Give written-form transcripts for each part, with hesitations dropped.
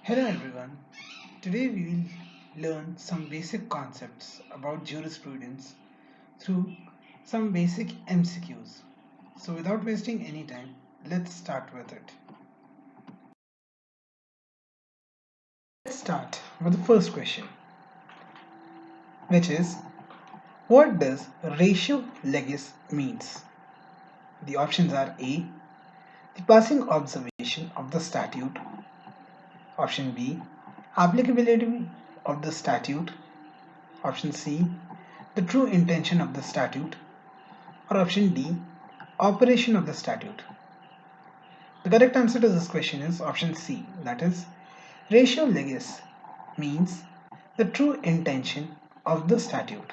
Hello everyone. Today we will learn some basic concepts about jurisprudence through some basic MCQs. So without wasting any time, let's start with it. Let's start with the first question, which is what does ratio legis means? The options are A, the passing observation of the statute, option B, applicability of the statute, option C, the true intention of the statute, or option D, operation of the statute. The correct answer to this question is option C, that is, ratio legis means the true intention of the statute.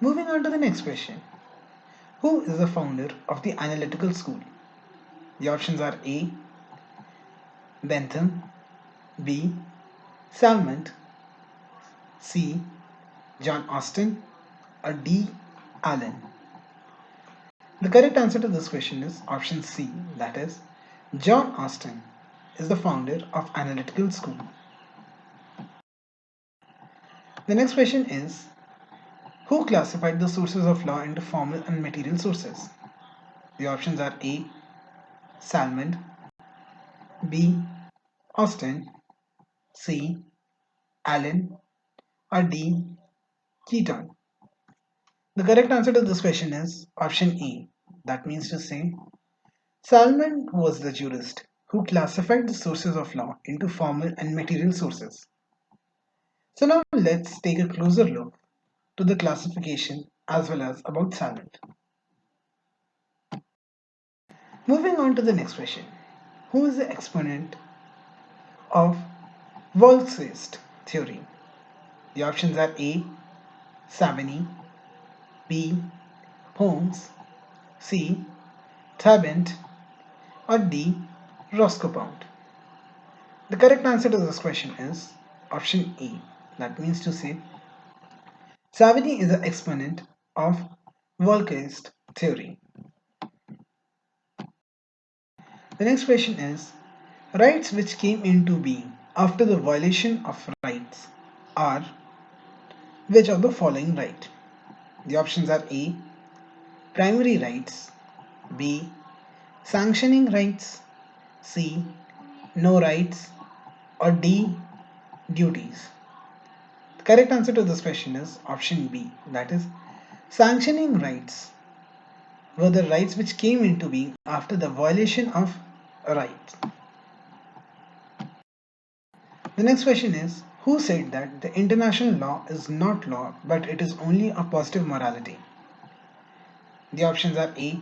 Moving on to the next question. Who is the founder of the Analytical School? The options are A, Bentham, B, Salmond, C, John Austin, or D, Allen. The correct answer to this question is option C, that is, John Austin is the founder of Analytical School. The next question is, who classified the sources of law into formal and material sources? The options are A, Salmond, B, Austin, C, Allen, or D, Keaton. The correct answer to this question is option A. That means to say, Salmond was the jurist who classified the sources of law into formal and material sources. So now let's take a closer look to the classification as well as about Salmond. Moving on to the next question. Who is the exponent of wallsbased theory? The options are A, Savigny, B, Holmes, C, Tabint, or D, Roscoe. The correct answer to this question is option A. That means to say, Savigny is the exponent of wallsbased theory. The next question is, rights which came into being after the violation of rights are which of the following right? The options are A, primary rights, B, sanctioning rights, C, no rights, or D, duties. The correct answer to this question is option B, that is, sanctioning rights were the rights which came into being after the violation of rights. The next question is, who said that the international law is not law but it is only a positive morality? The options are A,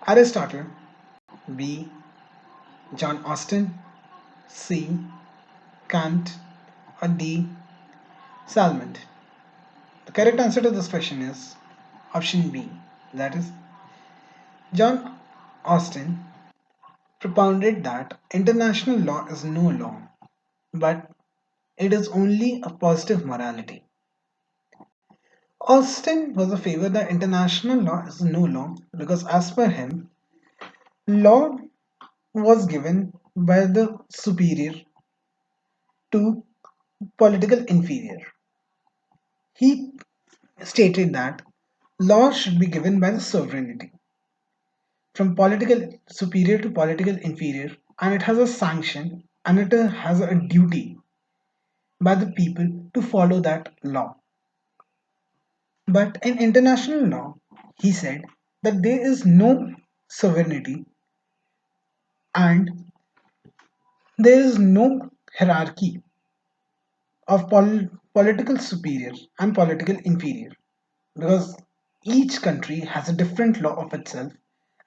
Aristotle, B, John Austin, C, Kant, or D, Salmond. The correct answer to this question is option B, that is, John Austin propounded that international law is no law but it is only a positive morality. Austin was a favor that international law is no law because, as per him, law was given by the superior to political inferior. He stated that law should be given by the sovereignty from political superior to political inferior, and it has a sanction and it has a duty by the people to follow that law. But in international law, he said that there is no sovereignty and there is no hierarchy of political superior and political inferior because each country has a different law of itself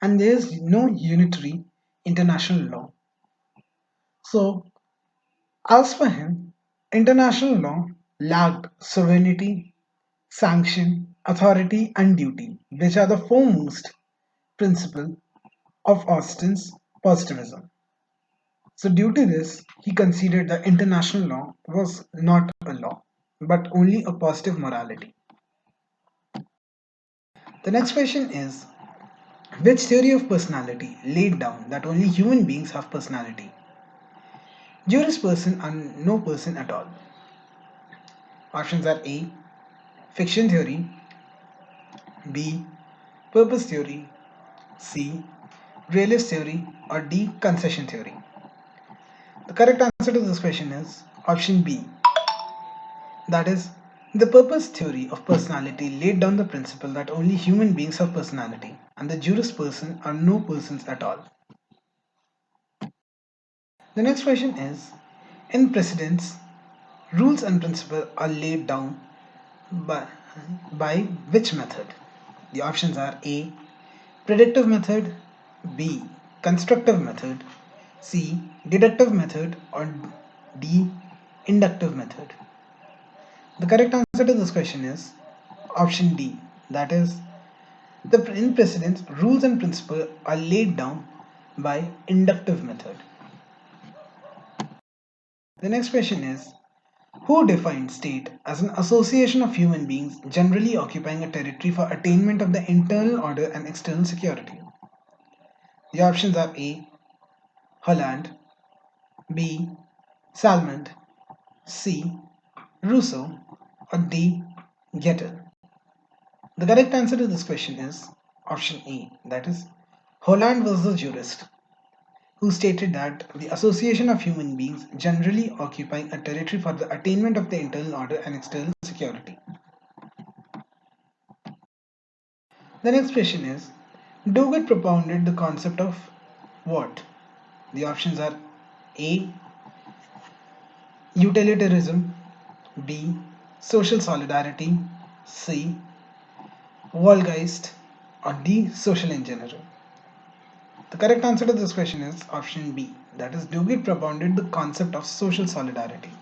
and there is no unitary international law. So, as for him, international law lacked sovereignty, sanction, authority, and duty, which are the foremost principle of Austin's positivism. So, due to this, he considered that international law was not a law, but only a positive morality. The next question is, Which theory of personality laid down that only human beings have personality? Jurisperson and no person at all. Options are A. Fiction theory, B. Purpose theory, C. Realist theory, or D. Concession theory. The correct answer to this question is option B. That is, the purpose theory of personality laid down the principle that only human beings have personality and the jurisperson are no persons at all. The next question is, in precedence, rules and principles are laid down by, by which method? The options are A. Predictive method, B. Constructive method, C. Deductive method, or D. Inductive method. The correct answer to this question is option D. That is, in precedence, rules and principles are laid down by inductive method. The next question is, who defined state as an association of human beings generally occupying a territory for attainment of the internal order and external security? The options are A. Holland, B. Salmond, C. Rousseau, or D. Gettel. The correct answer to this question is option A. That is, Holland was the jurist who stated that the association of human beings generally occupying a territory for the attainment of the internal order and external security. The next question is, Doggett propounded the concept of what? The options are A. Utilitarianism, B. Social solidarity, C. Wallsbased, or D. Social engineering. The correct answer to this question is option B. That is, Doggett propounded the concept of social solidarity.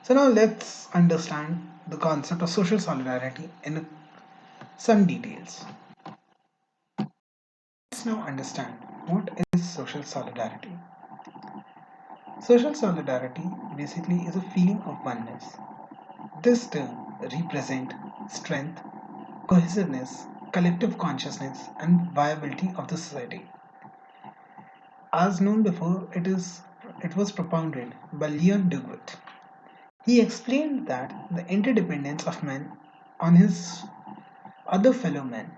So now let's understand the concept of social solidarity in some details. Let's now understand what is social solidarity. Social solidarity basically is a feeling of oneness. This term represents strength, cohesiveness, collective consciousness, and viability of the society. As known before, it was propounded by Leon Doggett. He explained that the interdependence of man on his other fellow men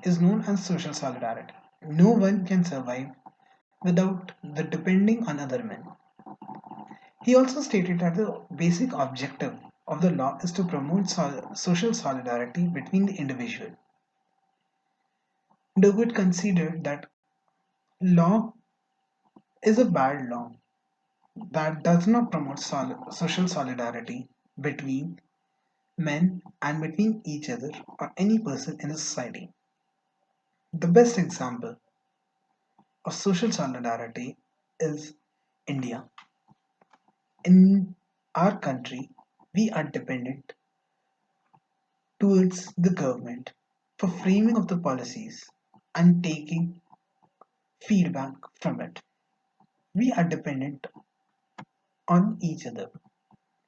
is known as social solidarity. No one can survive without the depending on other men. He also stated that the basic objective of the law is to promote social solidarity between the individual. Doggett considered that law is a bad law that does not promote social solidarity between men and between each other or any person in a society. The best example of social solidarity is India. In our country, we are dependent towards the government for framing of the policies and taking feedback from it. We are dependent on each other.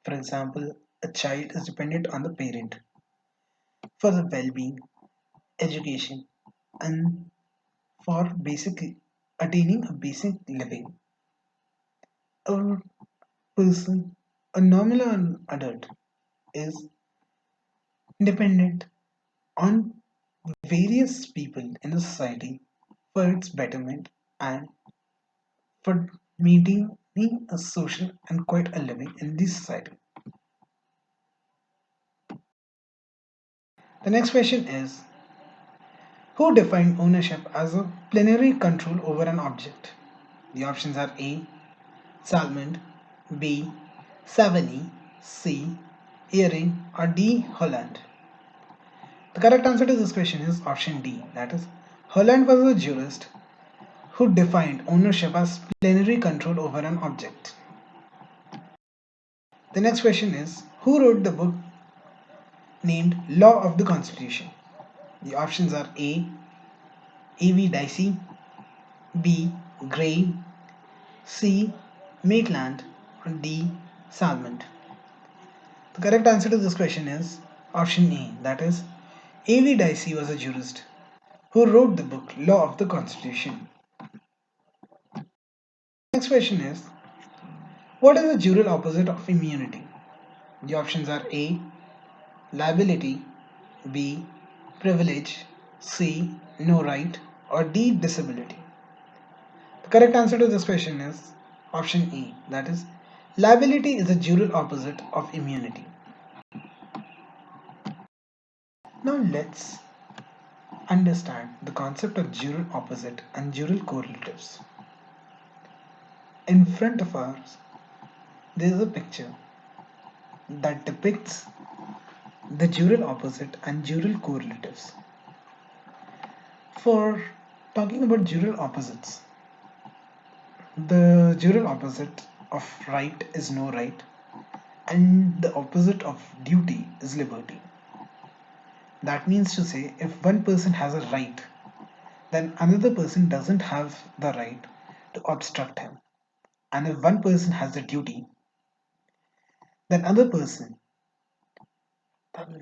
For example, a child is dependent on the parent for the well-being, education, and for basically attaining a basic living. A person, a normal adult, is dependent on various people in the society for its betterment and for maintaining a social and quite a living in this society. The next question is, who defined ownership as a plenary control over an object? The options are A. Salmond, B. Savigny, C. Earring, or D. Holland. The correct answer to this question is option D. That is, Holland was a jurist who defined ownership as plenary control over an object. The next question is, who wrote the book named Law of the Constitution? The options are A. A.V. Dicey, B. Gray, C. Maitland, or D. Salmond. The correct answer to this question is option A. That is, A.V. Dicey was a jurist who wrote the book Law of the Constitution. Next question is, what is the jural opposite of immunity? The options are A. Liability, B. Privilege, C. No right, or D. Disability. The correct answer to this question is option E, that is, liability is the jural opposite of immunity. Now let's understand the concept of jural opposite and jural correlatives. In front of us, there is a picture that depicts the jural opposite and jural correlatives. For talking about jural opposites, the jural opposite of right is no right, and the opposite of duty is liberty. That means to say, if one person has a right, then another person doesn't have the right to obstruct him. And if one person has a duty, then other person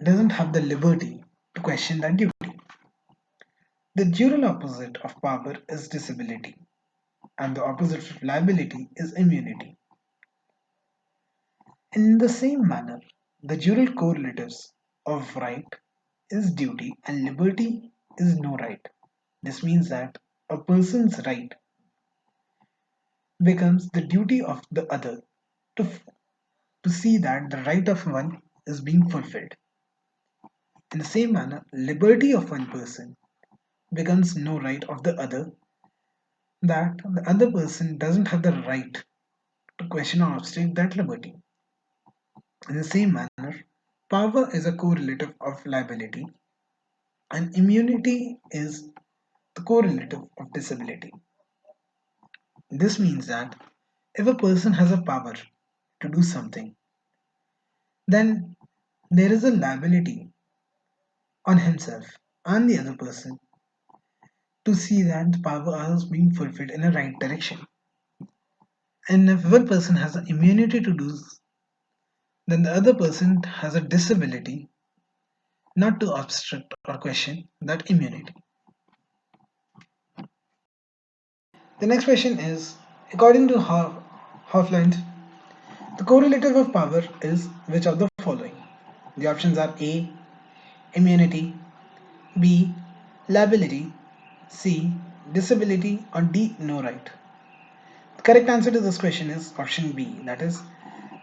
doesn't have the liberty to question that duty. The jural opposite of power is disability, and the opposite of liability is immunity. In the same manner, the jural correlatives of right is duty and liberty is no right. This means that a person's right becomes the duty of the other to, to see that the right of one is being fulfilled. In the same manner, liberty of one person becomes no right of the other, that the other person doesn't have the right to question or obstruct that liberty. In the same manner, power is a correlative of liability, and immunity is the correlative of disability. This means that if a person has a power to do something, then there is a liability on himself and the other person to see that the power is being fulfilled in a right direction. And if one person has an immunity to do, then the other person has a disability not to obstruct or question that immunity. The next question is, according to Hoffland, the correlative of power is which of the following? The options are A. Immunity, B. Liability, C. Disability, or D. No right. The correct answer to this question is option B, that is,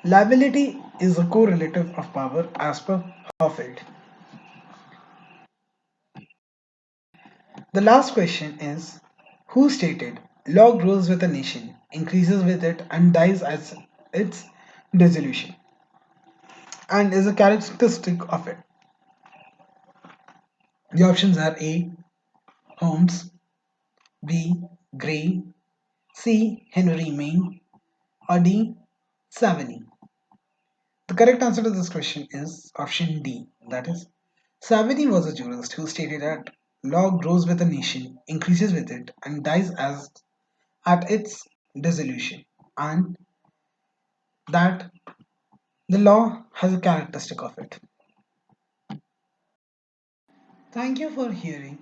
liability is a correlative of power as per Hoffeld. The last question is, who stated law grows with a nation, increases with it, and dies as its dissolution, and is a characteristic of it? The options are A. Holmes, B. Gray, C. Henry Maine, or D. Savigny. The correct answer to this question is option D, that is, Savigny was a jurist who stated that law grows with a nation, increases with it, and dies as at its dissolution, and that the law has a characteristic of it. Thank you for hearing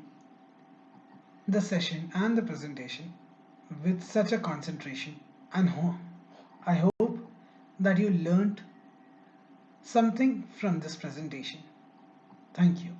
the session and the presentation with such a concentration, and I hope that you learned something from this presentation. Thank you.